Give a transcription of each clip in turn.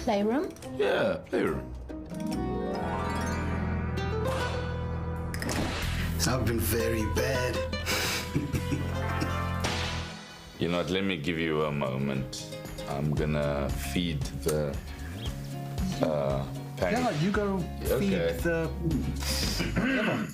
playroom? Yeah, playroom. I've been very bad. You know what, let me give you a moment. I'm gonna feed the pancake. Yeah, you go feed Okay. the... whatever.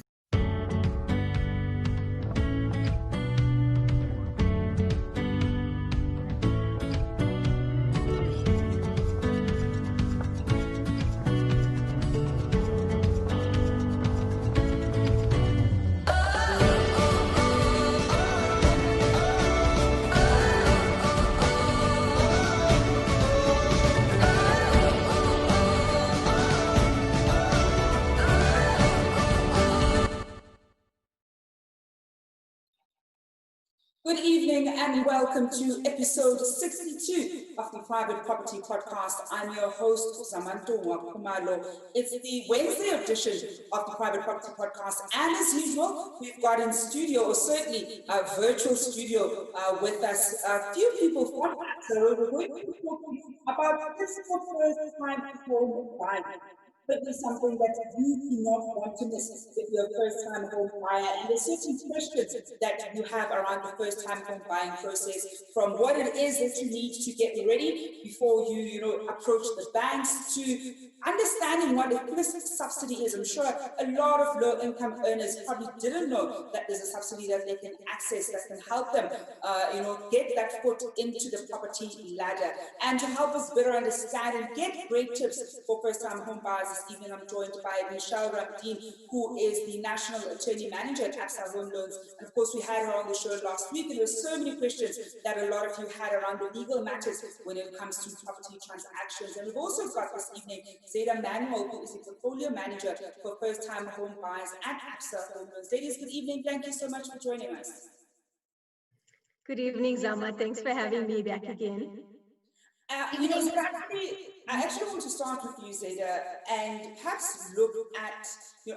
Good evening and welcome to episode 62 of the Private Property Podcast. I'm your host, Zama. It's the Wednesday edition of the Private Property Podcast. And as usual, we've got in studio, or certainly a virtual studio with us, a few people from Absa. We're going to be talking about this first time home buying. Could be something that you do not want to miss if you're a first-time home buyer. And there's certain questions that you have around the first-time home buying process, from what it is that you need to get ready before you approach the banks, to understanding what a FLISP subsidy is. I'm sure a lot of low-income earners probably didn't know that there's a subsidy that they can access that can help them, get that foot into the property ladder. And to help us better understand and get great tips for first-time home buyers this evening, I'm joined by Ramdeen, who is the National Attorney Manager at Absa Home Loans. And of course, we had her on the show last week, and there were so many questions that a lot of you had around the legal matters when it comes to property transactions. And we've also got this evening Zydah, Manuel, who is the Portfolio Manager for first-time home buyers at Absa Home Loans. Ladies, good evening. Thank you so much for joining us. Good evening, Zama. Thanks for having me back again. I actually want to start with you, Zydah, and perhaps look at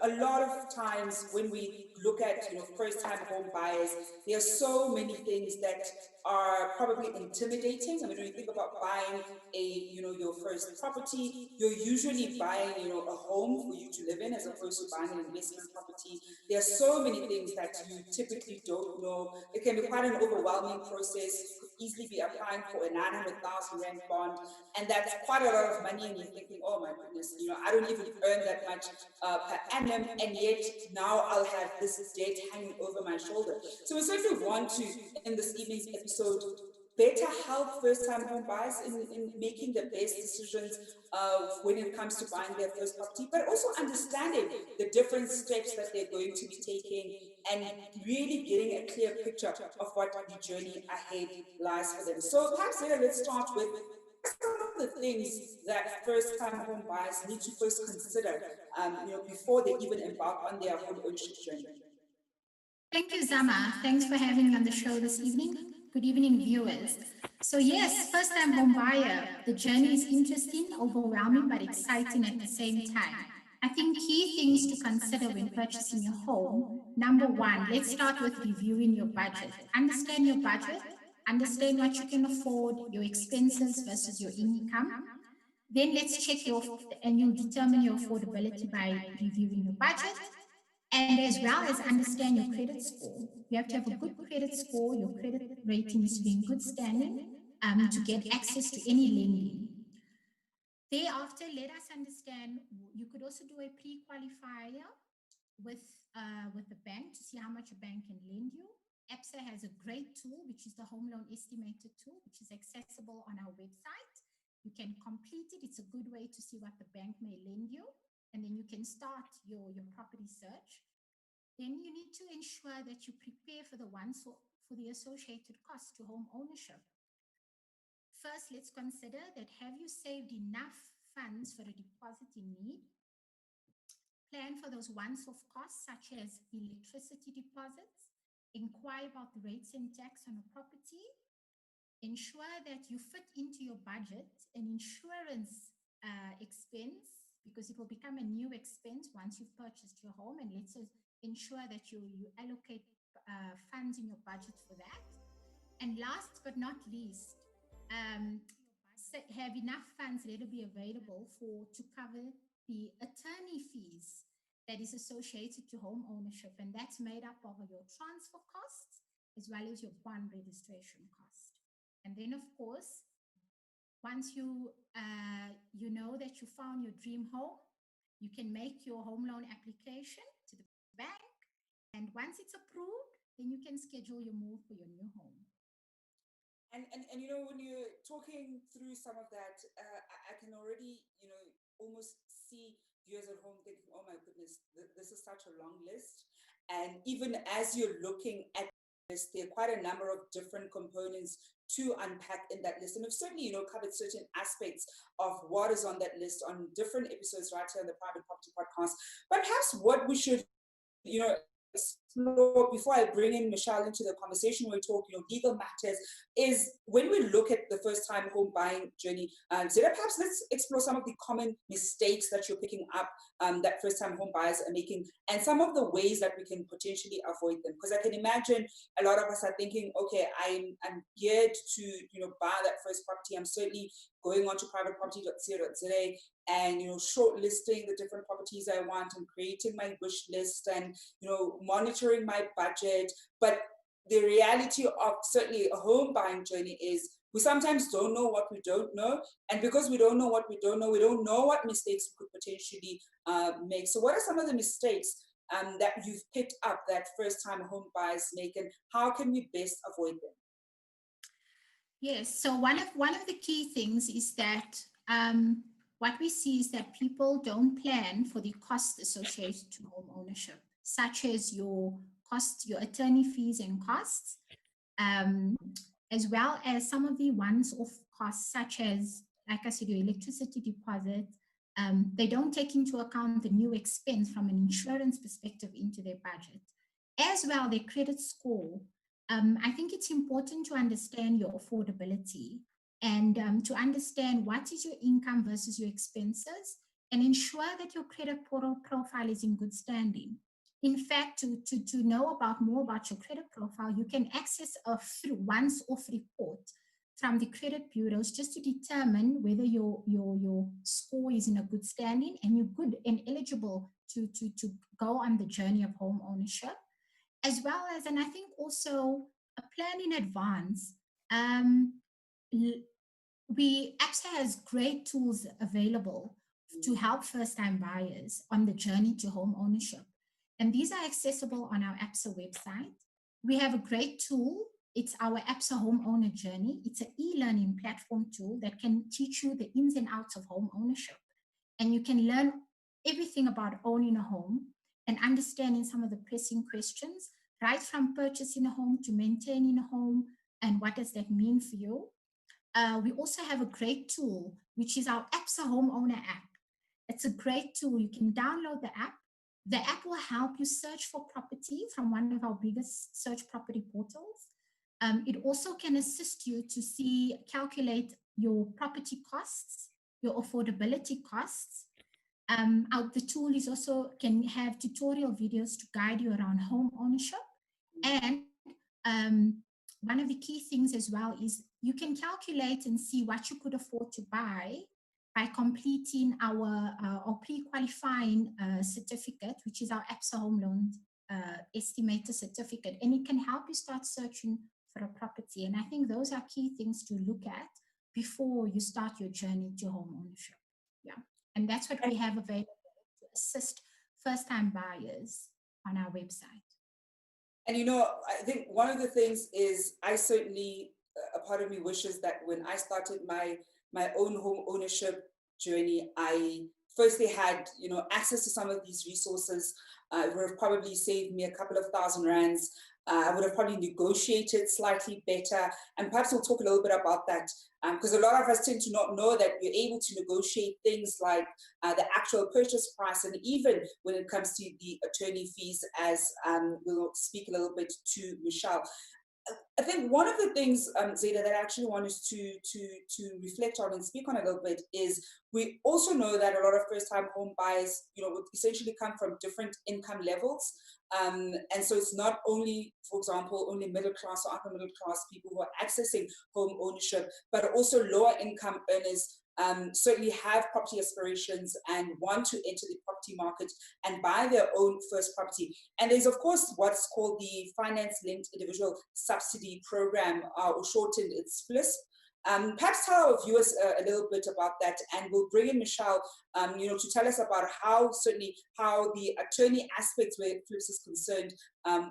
a lot of times when we look at first-time home buyers, there are so many things that are probably intimidating. I mean, when you think about buying your first property, you're usually buying a home for you to live in as opposed to buying an investment property. There are so many things that you typically don't know. It can be quite an overwhelming process. You could easily be applying for a 900,000 rand bond, and that's quite a lot of money, and you're thinking, oh my goodness, I don't even earn that much per annum, and yet now I'll have this debt hanging over my shoulder. So we certainly want to, in this evening's episode, better help first-time home buyers in making the best decisions when it comes to buying their first property, but also understanding the different steps that they're going to be taking and really getting a clear picture of what the journey ahead lies for them. So perhaps let's start with some of the things that first-time home buyers need to first consider before they even embark on their home ownership journey. Thank you, Zama. Thanks for having me on the show this evening. Good evening, viewers. So yes, first-time home buyer, the journey is interesting, overwhelming, but exciting at the same time. I think key things to consider when purchasing a home. Number one, let's start with reviewing your budget. Understand your budget, understand what you can afford, your expenses versus your income. Then let's check and you'll determine your affordability by reviewing your budget. And as well as understand your credit score. You have to have a good credit score. Your credit rating needs to be in good standing to get access to any lending. Thereafter, let us understand, you could also do a pre-qualifier with the bank to see how much a bank can lend you. Absa has a great tool, which is the Home Loan Estimator tool, which is accessible on our website. You can complete it. It's a good way to see what the bank may lend you. And then you can start your property search. Then you need to ensure that you prepare for the associated costs to home ownership. First, let's consider that, have you saved enough funds for a deposit in need? Plan for those once-off costs, such as electricity deposits. Inquire about the rates and tax on a property. Ensure that you fit into your budget an insurance expense, because it will become a new expense once you've purchased your home, and let's ensure that you allocate funds in your budget for that. And last but not least, have enough funds readily available to cover the attorney fees that is associated to home ownership, and that's made up of your transfer costs as well as your bond registration cost. And then, of course, once you know that you found your dream home, you can make your home loan application to the bank, and once it's approved, then you can schedule your move for your new home. And you know, when you're talking through some of that, I can already, you know, almost see viewers at home thinking, oh my goodness, this is such a long list. And even as you're looking at this, there are quite a number of different components to unpack in that list. And we've certainly, you know, covered certain aspects of what is on that list on different episodes right here on the Private Property Podcast. But perhaps what we should, you know, explore before I bring in Michelle into the conversation, we're talking, you know, legal matters, is when we look at the first time home buying journey, Zydah, perhaps let's explore some of the common mistakes that you're picking up that first time home buyers are making, and some of the ways that we can potentially avoid them. Because I can imagine a lot of us are thinking, okay, I'm geared to, you know, buy that first property. I'm certainly going on to privateproperty.co.za and, you know, shortlisting the different properties I want and creating my wish list and, you know, monitoring my budget. But the reality of certainly a home buying journey is we sometimes don't know what we don't know. And because we don't know what we don't know what mistakes we could potentially make. So what are some of the mistakes that you've picked up that first time home buyers make, and how can we best avoid them? Yes, so one of the key things is that what we see is that people don't plan for the costs associated to home ownership, such as your costs, your attorney fees and costs, as well as some of the once-off costs, such as, like I said, your electricity deposit. They don't take into account the new expense from an insurance perspective into their budget, as well their credit score. I think it's important to understand your affordability and to understand what is your income versus your expenses, and ensure that your credit profile is in good standing. In fact, to know more about your credit profile, you can access a once-off report from the credit bureaus just to determine whether your score is in a good standing and you're good and eligible to go on the journey of home ownership. As well as, and I think also a plan in advance. Absa has great tools available to help first-time buyers on the journey to home ownership. And these are accessible on our Absa website. We have a great tool. It's our Absa Home Owner Journey. It's an e-learning platform tool that can teach you the ins and outs of home ownership. And you can learn everything about owning a home and understanding some of the pressing questions, right from purchasing a home to maintaining a home, and what does that mean for you. We also have a great tool, which is our Absa Homeowner app. It's a great tool. You can download the app. The app will help you search for property from one of our biggest search property portals. It also can assist you to calculate your property costs, your affordability costs. The tool is also can have tutorial videos to guide you around home ownership. And one of the key things as well is you can calculate and see what you could afford to buy by completing our or pre-qualifying certificate, which is our Absa Home Loan Estimator certificate. And it can help you start searching for a property. And I think those are key things to look at before you start your journey to home ownership. Yeah. And that's what we have available to assist first-time buyers on our website. And, you know, I think one of the things is I certainly, a part of me wishes that when I started my own home ownership journey, I firstly had, you know, access to some of these resources. It would have probably saved me a couple of $1,000. I would have probably negotiated slightly better. And perhaps we'll talk a little bit about that, because a lot of us tend to not know that we're able to negotiate things like the actual purchase price, and even when it comes to the attorney fees, as we'll speak a little bit to Michelle. I think one of the things, Zydah, that I actually want us to reflect on and speak on a little bit is we also know that a lot of first-time home buyers, would essentially come from different income levels. And so it's not only, for example, only middle class or upper middle class people who are accessing home ownership, but also lower income earners certainly have property aspirations and want to enter the property market and buy their own first property. And there's, of course, what's called the Finance-Linked Individual Subsidy Program, or shortened, it's FLISP. Perhaps tell our viewers a little bit about that, and we'll bring in Michelle, to tell us about how the attorney aspects where FLISP is concerned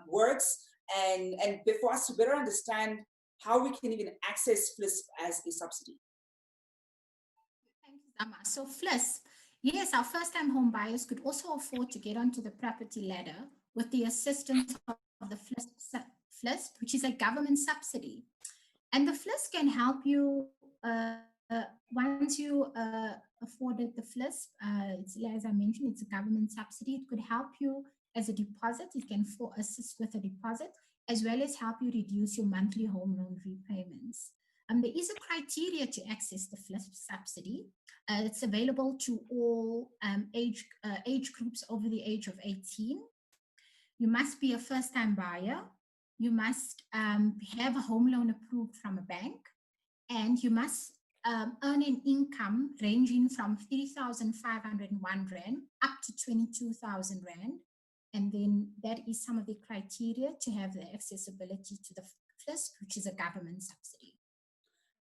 works, and for us to better understand how we can even access FLISP as a subsidy. Thank you, Zama. So FLISP, yes, our first-time home buyers could also afford to get onto the property ladder with the assistance of the FLISP, which is a government subsidy. And the FLISP can help you once you afforded the FLISP. As I mentioned, it's a government subsidy. It could help you as a deposit. It can assist with a deposit, as well as help you reduce your monthly home loan repayments. There is a criteria to access the FLISP subsidy. It's available to all age groups over the age of 18. You must be a first-time buyer. You must have a home loan approved from a bank, and you must earn an income ranging from 3,501 Rand up to 22,000 Rand. And then that is some of the criteria to have the accessibility to the FLISP, which is a government subsidy.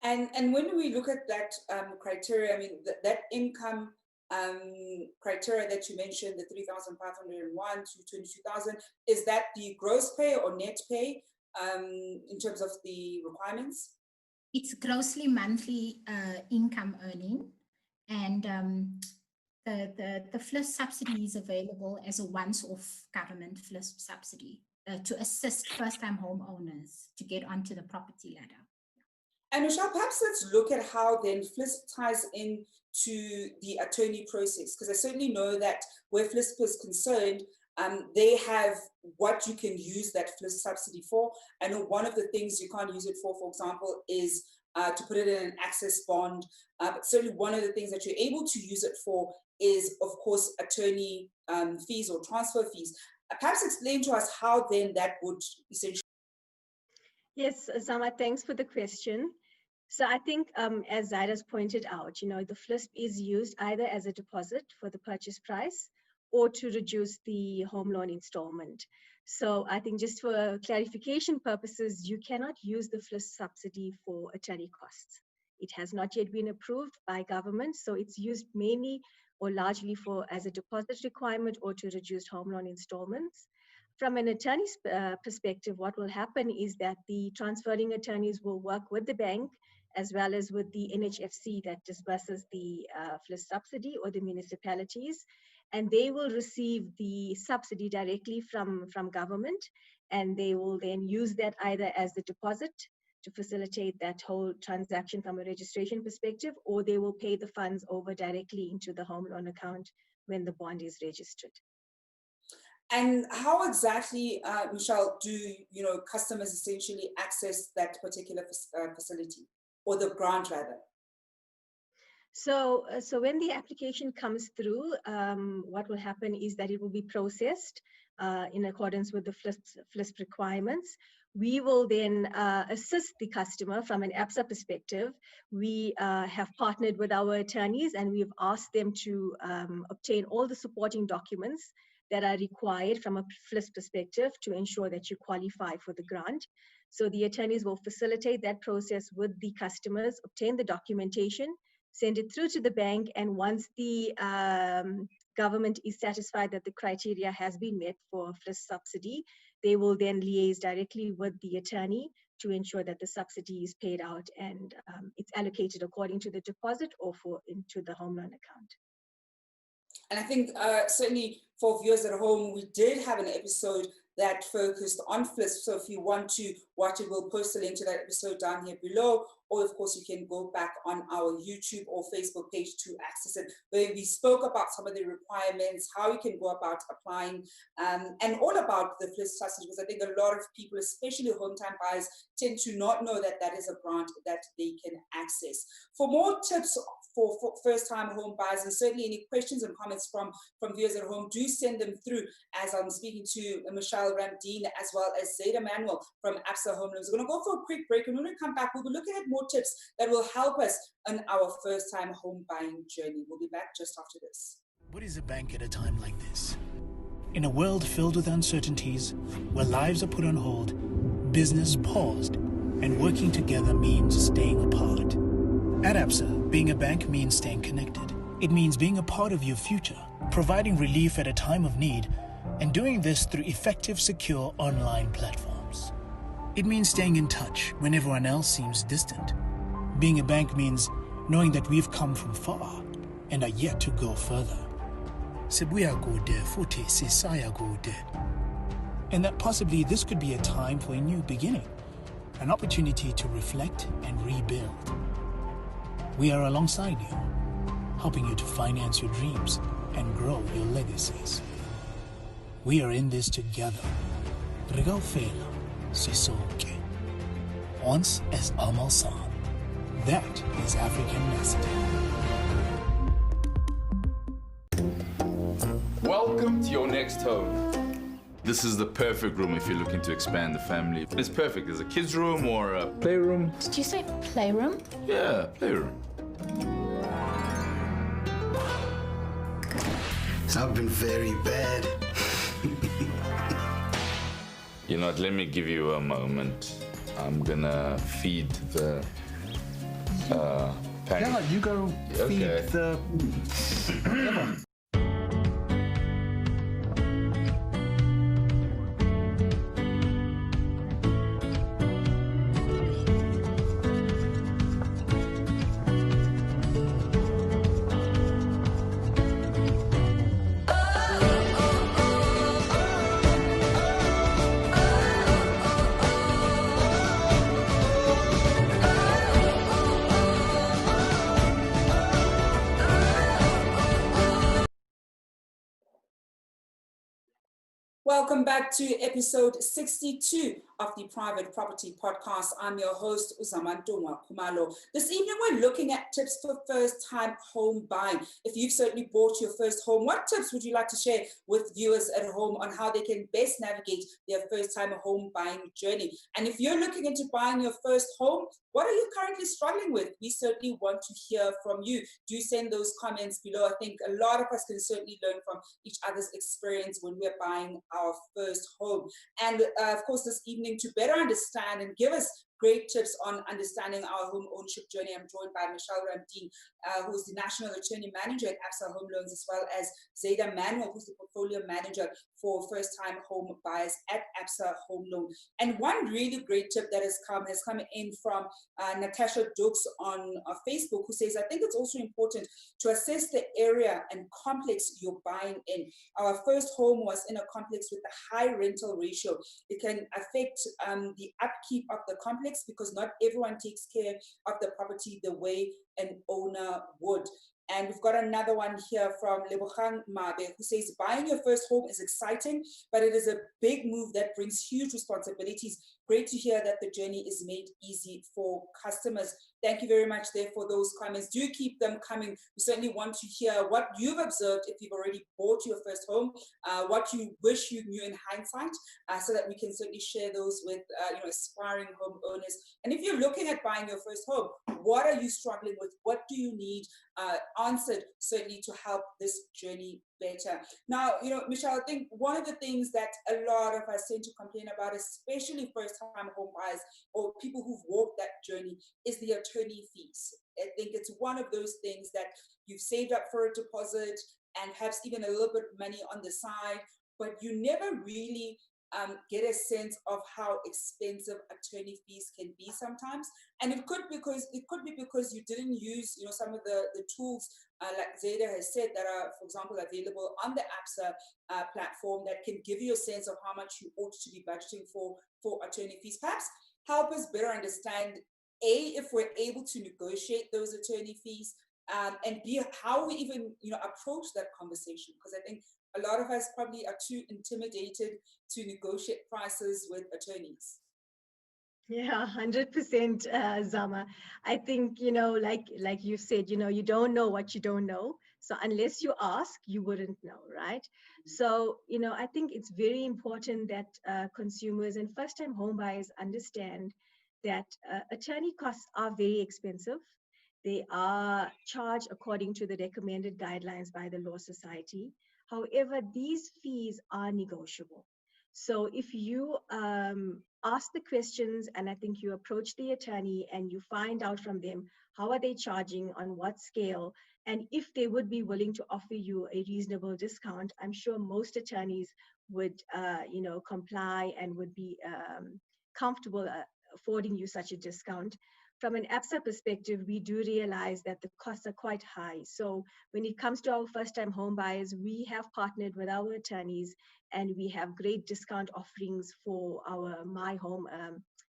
And when we look at that criteria, I mean, that income criteria that you mentioned, the 3,501 to 22,000, is that the gross pay or net pay in terms of the requirements? It's grossly monthly income earning, and the FLISP subsidy is available as a once-off government FLISP subsidy to assist first-time homeowners to get onto the property ladder. And Michelle, perhaps let's look at how then FLISP ties in to the attorney process, because I certainly know that where FLISP is concerned, they have what you can use that FLISP subsidy for. I know one of the things you can't use it for example, is to put it in an access bond. But certainly one of the things that you're able to use it for is, of course, attorney fees or transfer fees. Perhaps explain to us how then that would essentially. Yes, Zama, thanks for the question. So I think, as Zydah's pointed out, the FLISP is used either as a deposit for the purchase price or to reduce the home loan installment. So I think just for clarification purposes, you cannot use the FLISP subsidy for attorney costs. It has not yet been approved by government, so it's used mainly or largely as a deposit requirement or to reduce home loan installments. From an attorney's perspective, what will happen is that the transferring attorneys will work with the bank as well as with the NHFC that disburses the FLISP subsidy, or the municipalities, and they will receive the subsidy directly from government, and they will then use that either as the deposit to facilitate that whole transaction from a registration perspective, or they will pay the funds over directly into the home loan account when the bond is registered. And how exactly, Michelle, do customers essentially access that particular facility, or the grant rather? So when the application comes through, what will happen is that it will be processed in accordance with the FLISP requirements. We will then assist the customer from an Absa perspective. We have partnered with our attorneys, and we've asked them to obtain all the supporting documents that are required from a FLISP perspective to ensure that you qualify for the grant. So the attorneys will facilitate that process with the customers, obtain the documentation, send it through to the bank, and once the government is satisfied that the criteria has been met for FLISP subsidy, they will then liaise directly with the attorney to ensure that the subsidy is paid out and it's allocated according to the deposit or into the home loan account. And I think certainly for viewers at home, we did have an episode that focused on FLISP. So if you want to watch it, we'll post a link to that episode down here below. Or of course, you can go back on our YouTube or Facebook page to access it. where we spoke about some of the requirements, how you can go about applying, and all about the FLISP subsidy, because I think a lot of people, especially home-time buyers, tend to not know that that is a grant that they can access. For more tips for first-time home buyers, and certainly any questions and comments from viewers at home, do send them through, as I'm speaking to Michelle Ramdeen as well as Zydah Manuel from Absa Home Loans. We're going to go for a quick break, and when we come back, we'll be looking at more tips that will help us on our first-time home buying journey. We'll be back just after this. What is a bank at a time like this? In a world filled with uncertainties, where lives are put on hold, business paused, and working together means staying apart. At Absa, being a bank means staying connected. It means being a part of your future, providing relief at a time of need, and doing this through effective, secure online platforms. It means staying in touch when everyone else seems distant. Being a bank means knowing that we've come from far and are yet to go further. And that possibly this could be a time for a new beginning, an opportunity to reflect and rebuild. We are alongside you, helping you to finance your dreams and grow your legacies. We are in this together. Regal Fela, Sisoke. Once as Amal San. That is African messaging. Welcome to your next home. This is the perfect room if you're looking to expand the family. It's perfect. There's a kids' room or a playroom. Did you say playroom? Yeah, playroom. I've been very bad. You know what, let me give you a moment. I'm gonna feed the pancake. Yeah, you go feed Okay. the... Welcome back to episode 62 of the Private Property Podcast. I'm your host, Zama. This evening, we're looking at tips for first-time home buying. If you've certainly bought your first home, what tips would you like to share with viewers at home on how they can best navigate their first-time home buying journey? And if you're looking into buying your first home, what are you currently struggling with? We certainly want to hear from you. Do send those comments below. I think a lot of us can certainly learn from each other's experience when we're buying our first home. And of course, this evening, to better understand and give us great tips on understanding our home ownership journey, I'm joined by Michelle Ramdeen, who is the National Attorney Manager at Absa Home Loans, as well as Zydah Manuel, who's the Portfolio Manager for first-time home buyers at Absa Home Loan. And one really great tip that has come in from Natasha Dukes on Facebook, who says, I think it's also important to assess the area and complex you're buying in. Our first home was in a complex with a high rental ratio. It can affect the upkeep of the complex because not everyone takes care of the property the way an owner would. And we've got another one here from Lebogang Mabe, who says, buying your first home is exciting, but it is a big move that brings huge responsibilities. Great to hear that the journey is made easy for customers. Thank you very much there for those comments. Do keep them coming. We certainly want to hear what you've observed if you've already bought your first home, what you wish you knew in hindsight, so that we can certainly share those with aspiring homeowners. And if you're looking at buying your first home, what are you struggling with? What do you need answered, certainly, to help this journey better? Now, Michelle, I think one of the things that a lot of us tend to complain about, especially first-time home buyers or people who've walked that journey, is the attorney fees. I think it's one of those things that you've saved up for a deposit and perhaps even a little bit of money on the side, but you never really get a sense of how expensive attorney fees can be sometimes. And it could be because you didn't use some of the tools like Zydah has said that are, for example, available on the Absa platform that can give you a sense of how much you ought to be budgeting for attorney fees. Perhaps help us better understand, A, if we're able to negotiate those attorney fees, and B, how we even, approach that conversation, because I think a lot of us probably are too intimidated to negotiate prices with attorneys. Yeah, 100%, Zama. I think, like you said, you don't know what you don't know. So unless you ask, you wouldn't know, right? So, I think it's very important that consumers and first-time home buyers understand that attorney costs are very expensive. They are charged according to the recommended guidelines by the Law Society. However, these fees are negotiable. So if you ask the questions, and I think you approach the attorney and you find out from them how are they charging, on what scale, and if they would be willing to offer you a reasonable discount, I'm sure most attorneys would comply and would be comfortable affording you such a discount. From an Absa perspective, we do realize that the costs are quite high. So when it comes to our first-time home buyers, we have partnered with our attorneys, and we have great discount offerings for our My Home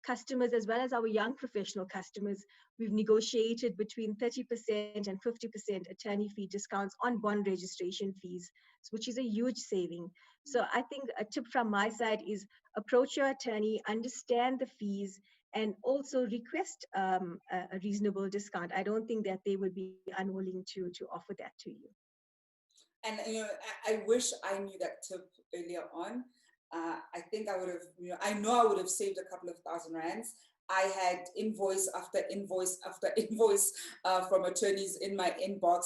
customers, as well as our young professional customers. We've negotiated between 30% and 50% attorney fee discounts on bond registration fees, which is a huge saving. So I think a tip from my side is approach your attorney, understand the fees, and also request a reasonable discount. I don't think that they would be unwilling to offer that to you. And I wish I knew that tip earlier on. I think I would have, I know I would have saved a couple of $1,000. I had invoice after invoice after invoice from attorneys in my inbox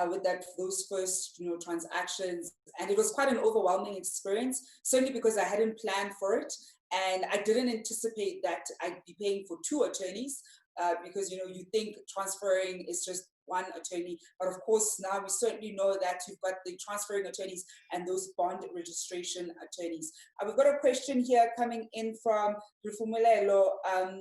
with those first transactions, and it was quite an overwhelming experience. Certainly because I hadn't planned for it, and I didn't anticipate that I'd be paying for two attorneys because you think transferring is just one attorney, but of course now we certainly know that you've got the transferring attorneys and those bond registration attorneys. We've got a question here coming in from Rufumulelo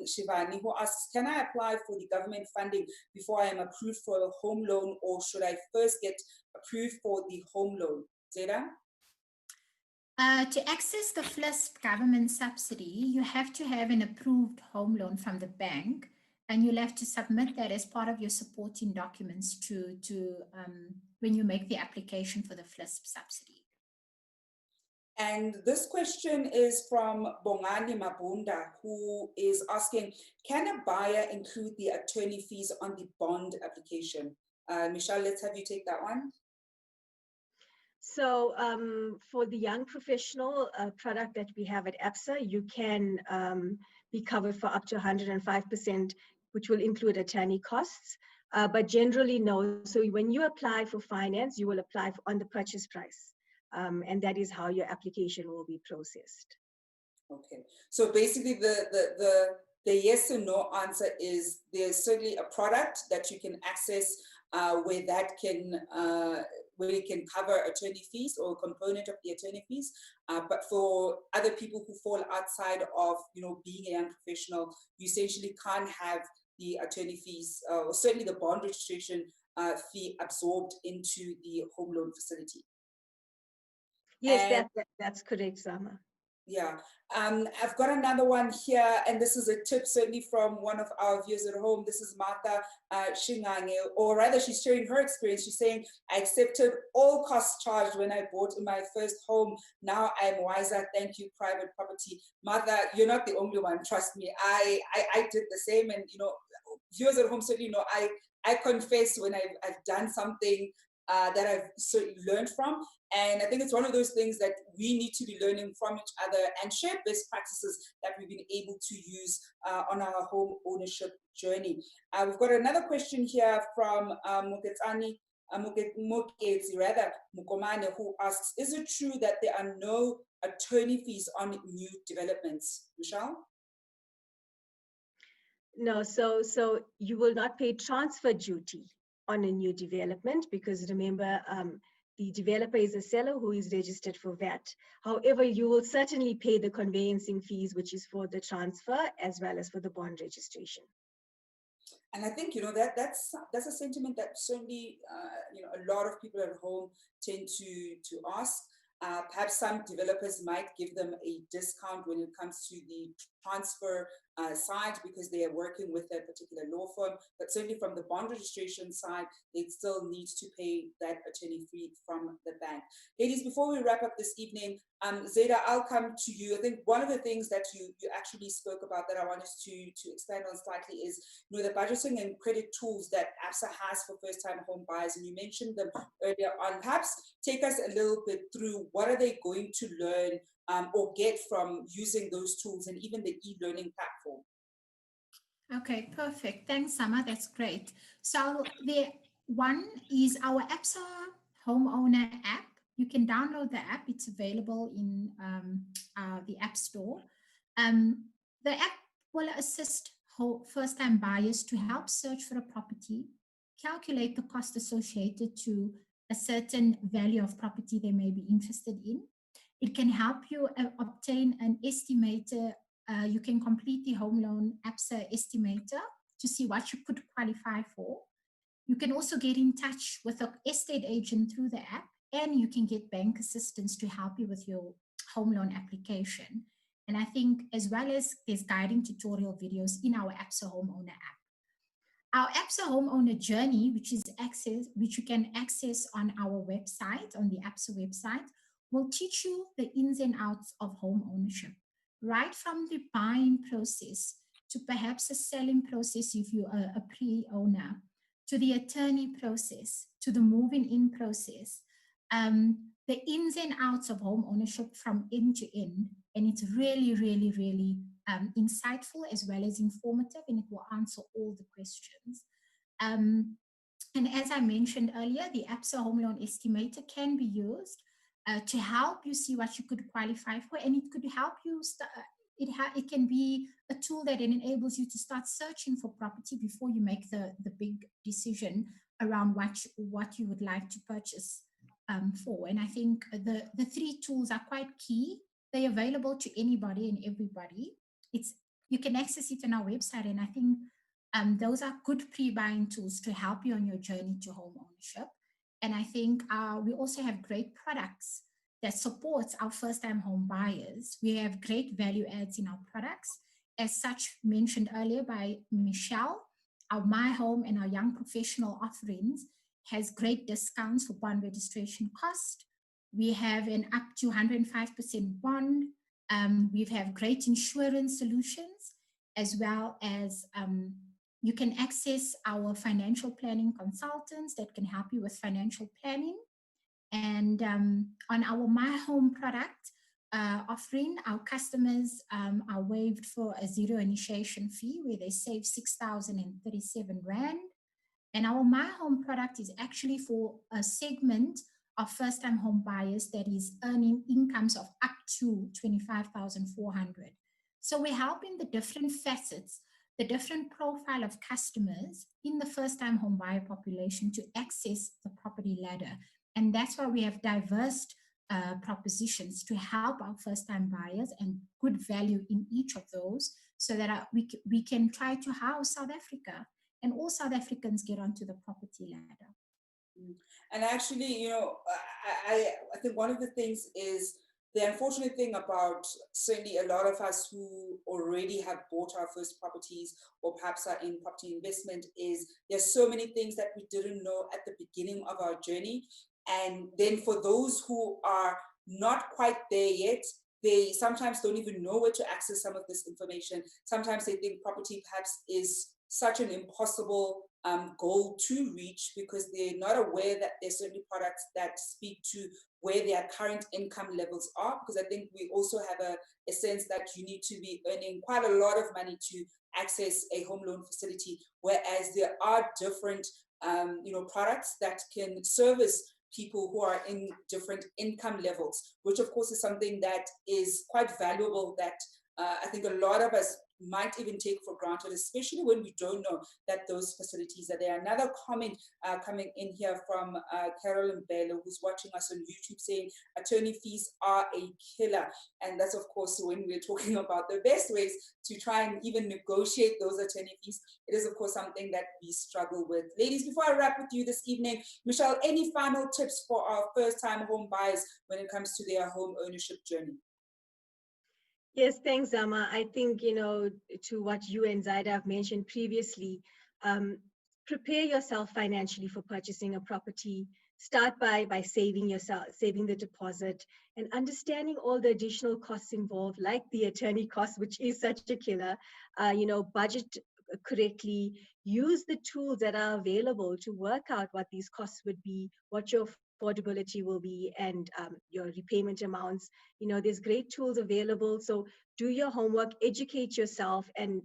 Shivani, who asks, can I apply for the government funding before I am approved for a home loan, or should I first get approved for the home loan? Zydah? To access the FLISP government subsidy, you have to have an approved home loan from the bank, and you'll have to submit that as part of your supporting documents to when you make the application for the FLISP subsidy. And this question is from Bongani Mabunda, who is asking, can a buyer include the attorney fees on the bond application? Michelle, let's have you take that one. So for the young professional product that we have at Absa, you can be covered for up to 105%, which will include attorney costs, but generally no. So when you apply for finance, you will apply on the purchase price, and that is how your application will be processed. Okay, so basically the yes or no answer is there's certainly a product that you can access where you can cover attorney fees or a component of the attorney fees, but for other people who fall outside of being a young professional, you essentially can't have the attorney fees or certainly the bond registration fee absorbed into the home loan facility. Yes, that's correct, Zama. Yeah, I've got another one here, and this is a tip certainly from one of our viewers at home. This is Martha Shingange, or rather she's sharing her experience. She's saying, I accepted all costs charged when I bought my first home. Now I'm wiser. Thank you, private property. Martha, you're not the only one. Trust me. I did the same, and viewers at home certainly know I confess when I've done something that I've certainly learned from. And I think it's one of those things that we need to be learning from each other and share best practices that we've been able to use on our home ownership journey. We've got another question here from Muketsi Mukomane, who asks, is it true that there are no attorney fees on new developments? Michelle? No, so you will not pay transfer duty on a new development, because remember, the developer is a seller who is registered for VAT. However, you will certainly pay the conveyancing fees, which is for the transfer as well as for the bond registration. And I think that's a sentiment that certainly a lot of people at home tend to ask. Perhaps some developers might give them a discount when it comes to the transfer side because they are working with a particular law firm, but certainly from the bond registration side, they still need to pay that attorney fee from the bank. Ladies, before we wrap up this evening, Zydah, I'll come to you. I think one of the things that you actually spoke about that I want us to expand on slightly is, you know, the budgeting and credit tools that Absa has for first-time home buyers, and you mentioned them earlier on. Perhaps take us a little bit through what are they going to learn or get from using those tools and even the e-learning platform. Okay, perfect. Thanks, Zama. That's great. So the one is our Absa homeowner app. You can download the app. It's available in the App Store. The app will assist first-time buyers to help search for a property, calculate the cost associated to a certain value of property they may be interested in. It can help you obtain an estimator. You can complete the home loan Absa estimator to see what you could qualify for. You can also get in touch with an estate agent through the app, and you can get bank assistance to help you with your home loan application. And I think as well as there's guiding tutorial videos in our Absa homeowner app. Our Absa homeowner journey, which you can access on our website, on the Absa website, will teach you the ins and outs of home ownership, right from the buying process to perhaps a selling process if you are a pre-owner, to the attorney process, to the moving in process, the ins and outs of home ownership from end to end. And it's really, really, really insightful as well as informative, and it will answer all the questions. And as I mentioned earlier, the Absa home loan estimator can be used to help you see what you could qualify for, and it could help you. It can be a tool that enables you to start searching for property before you make the big decision around what you would like to purchase for. And I think the three tools are quite key. They're available to anybody and everybody. You can access it on our website, and I think those are good pre-buying tools to help you on your journey to home ownership. And I think we also have great products that supports our first-time home buyers. We have great value adds in our products. As such, mentioned earlier by Michelle, our My Home and our Young Professional offerings has great discounts for bond registration cost. We have an up to 105% bond. We have great insurance solutions, as well as you can access our financial planning consultants that can help you with financial planning. And on our My Home product offering, our customers are waived for a zero initiation fee where they save 6,037 Rand. And our My Home product is actually for a segment of first-time home buyers that is earning incomes of up to 25,400. So we're helping the different facets, the different profile of customers in the first-time home buyer population to access the property ladder. And that's why we have diverse propositions to help our first-time buyers and good value in each of those, so that we can try to house South Africa and all South Africans get onto the property ladder. And actually, you know, I think one of the things is the unfortunate thing about certainly a lot of us who already have bought our first properties or perhaps are in property investment is there's so many things that we didn't know at the beginning of our journey. And then for those who are not quite there yet, they sometimes don't even know where to access some of this information. Sometimes they think property perhaps is such an impossible goal to reach because they're not aware that there's certain products that speak to where their current income levels are. Because I think we also have a sense that you need to be earning quite a lot of money to access a home loan facility, whereas there are different products that can service people who are in different income levels, which of course is something that is quite valuable that I think a lot of us might even take for granted, especially when we don't know that those facilities are there. Another comment coming in here from Carolyn Bello, who's watching us on YouTube, saying attorney fees are a killer. And that's of course when we're talking about the best ways to try and even negotiate those attorney fees. It is of course something that we struggle with. Ladies, before I wrap with you this evening, Michelle, any final tips for our first-time home buyers when it comes to their home ownership journey? Yes, thanks, Zama. I think, to what you and Zydah have mentioned previously, prepare yourself financially for purchasing a property. Start by saving the deposit and understanding all the additional costs involved, like the attorney cost, which is such a killer. Budget correctly, use the tools that are available to work out what these costs would be, what your affordability will be, and your repayment amounts. There's great tools available. So do your homework, educate yourself, and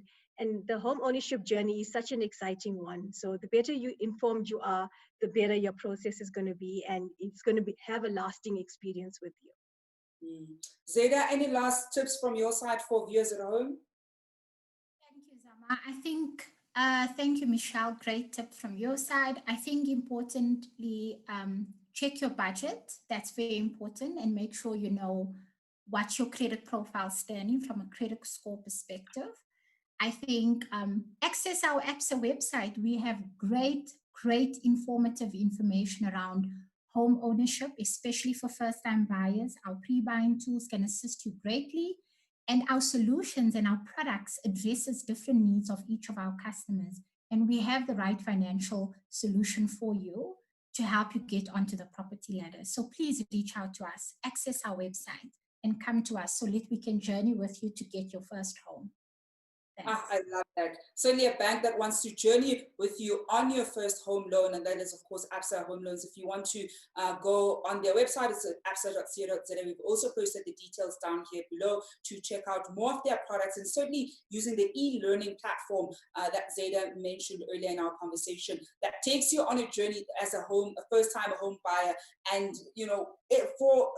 the home ownership journey is such an exciting one. So the better informed you are, the better your process is going to be, and it's going to have a lasting experience with you. Zydah, any last tips from your side for viewers at home? Thank you, Zama. I think, thank you, Michelle. Great tip from your side. I think importantly, check your budget. That's very important, and make sure you know what your credit profile is standing from a credit score perspective. I think access our Absa website. We have great informative information around home ownership, especially for first-time buyers. Our pre-buying tools can assist you greatly, and our solutions and our products addresses different needs of each of our customers. And we have the right financial solution for you to help you get onto the property ladder. So please reach out to us, access our website, and come to us so that we can journey with you to get your first home. I love that. Certainly a bank that wants to journey with you on your first home loan, and that is, of course, Absa Home Loans. If you want to go on their website, it's at absa.co.za. We've also posted the details down here below to check out more of their products, and certainly using the e-learning platform that Zydah mentioned earlier in our conversation, that takes you on a journey as a first-time home buyer. And,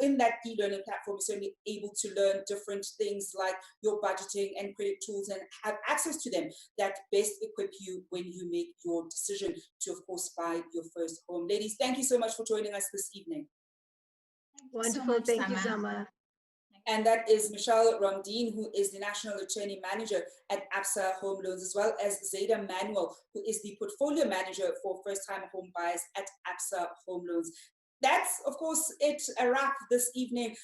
in that e-learning platform, you're certainly able to learn different things like your budgeting and credit tools, and have access to them that best equip you when you make your decision to, of course, buy your first home. Ladies, thank you so much for joining us this evening. Wonderful. Thank you, Zama. And that is Michelle Ramdeen, who is the National Attorney Manager at Absa Home Loans, as well as Zydah Manuel, who is the Portfolio Manager for first-time home buyers at Absa Home Loans. That's, of course, a wrap this evening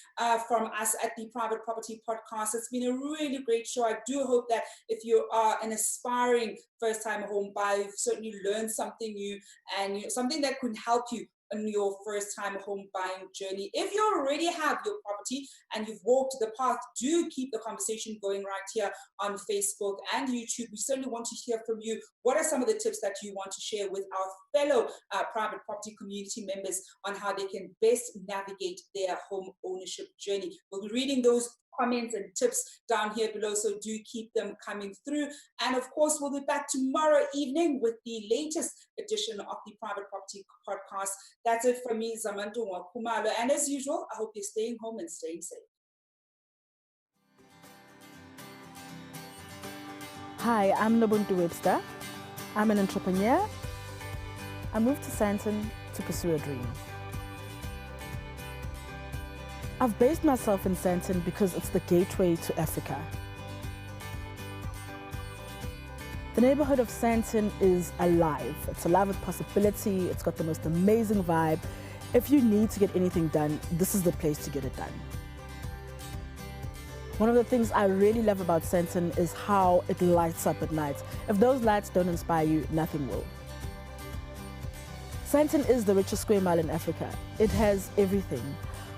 from us at the Private Property Podcast. It's been a really great show. I do hope that if you are an aspiring first-time home buyer, you've certainly learned something new and something that could help you on your first-time home buying journey. If you already have your property and you've walked the path, do keep the conversation going right here on Facebook and YouTube. We certainly want to hear from you. What are some of the tips that you want to share with our fellow private property community members on how they can best navigate their home ownership journey? We'll be reading those comments and tips down here below, so do keep them coming through. And of course, we'll be back tomorrow evening with the latest edition of the Private Property Podcast. That's it from me, Zamanto Kumalo. And as usual, I hope you're staying home and staying safe. Hi, I'm Nobuntu Webster. I'm an entrepreneur. I moved to Sandton to pursue a dream. I've based myself in Sandton because it's the gateway to Africa. The neighborhood of Sandton is alive. It's alive with possibility. It's got the most amazing vibe. If you need to get anything done, this is the place to get it done. One of the things I really love about Sandton is how it lights up at night. If those lights don't inspire you, nothing will. Sandton is the richest square mile in Africa. It has everything,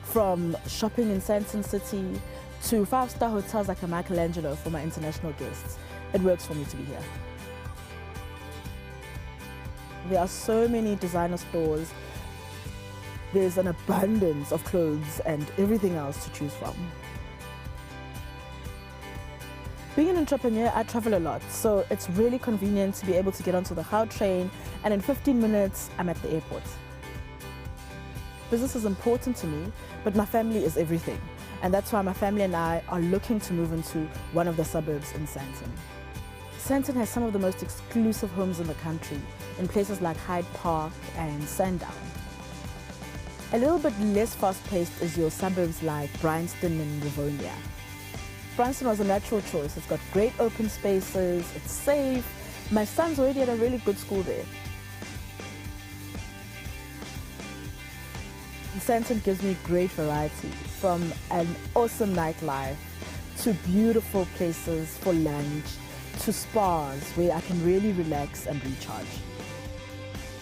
from shopping in Sandton City to five-star hotels like a Michelangelo for my international guests. It works for me to be here. There are so many designer stores. There's an abundance of clothes and everything else to choose from. Being an entrepreneur, I travel a lot, so it's really convenient to be able to get onto the Gau train, and in 15 minutes, I'm at the airport. Business is important to me, but my family is everything. And that's why my family and I are looking to move into one of the suburbs in Sandton. Sandton has some of the most exclusive homes in the country, in places like Hyde Park and Sandown. A little bit less fast-paced is your suburbs like Bryanston and Rivonia. Bryanston was a natural choice. It's got great open spaces, it's safe. My son's already at a really good school there. Sandton gives me great variety, from an awesome nightlife to beautiful places for lunch, to spas where I can really relax and recharge.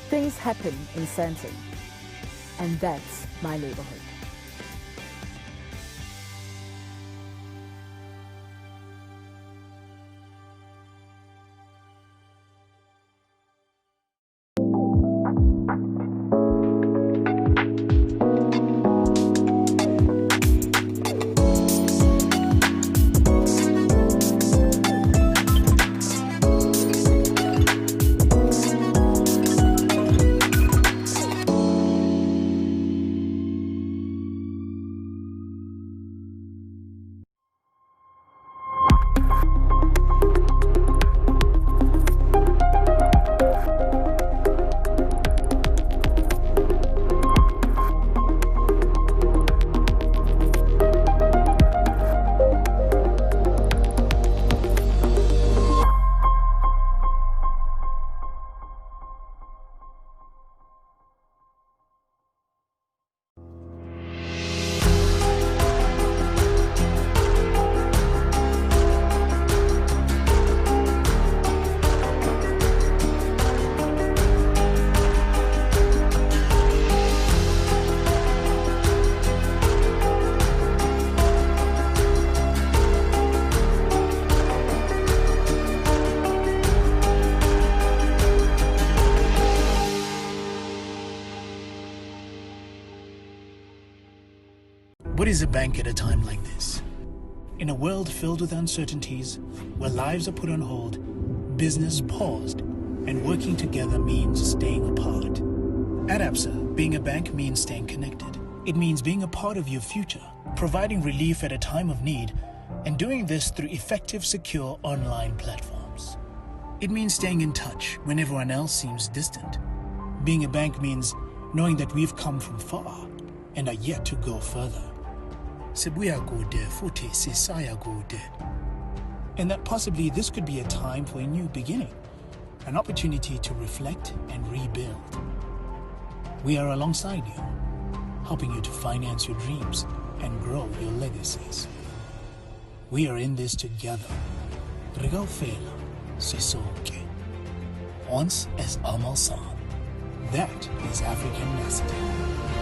Things happen in Sandton, and that's my neighborhood. What is a bank at a time like this? In a world filled with uncertainties, where lives are put on hold, business paused, and working together means staying apart. At Absa, being a bank means staying connected. It means being a part of your future, providing relief at a time of need, and doing this through effective, secure online platforms. It means staying in touch when everyone else seems distant. Being a bank means knowing that we've come from far and are yet to go further. Sibuya Gode, Futi Sisaya Gode. And that possibly this could be a time for a new beginning, an opportunity to reflect and rebuild. We are alongside you, helping you to finance your dreams and grow your legacies. We are in this together. Regal Fela, Sisoke. Once as Amal San. That is African messaging.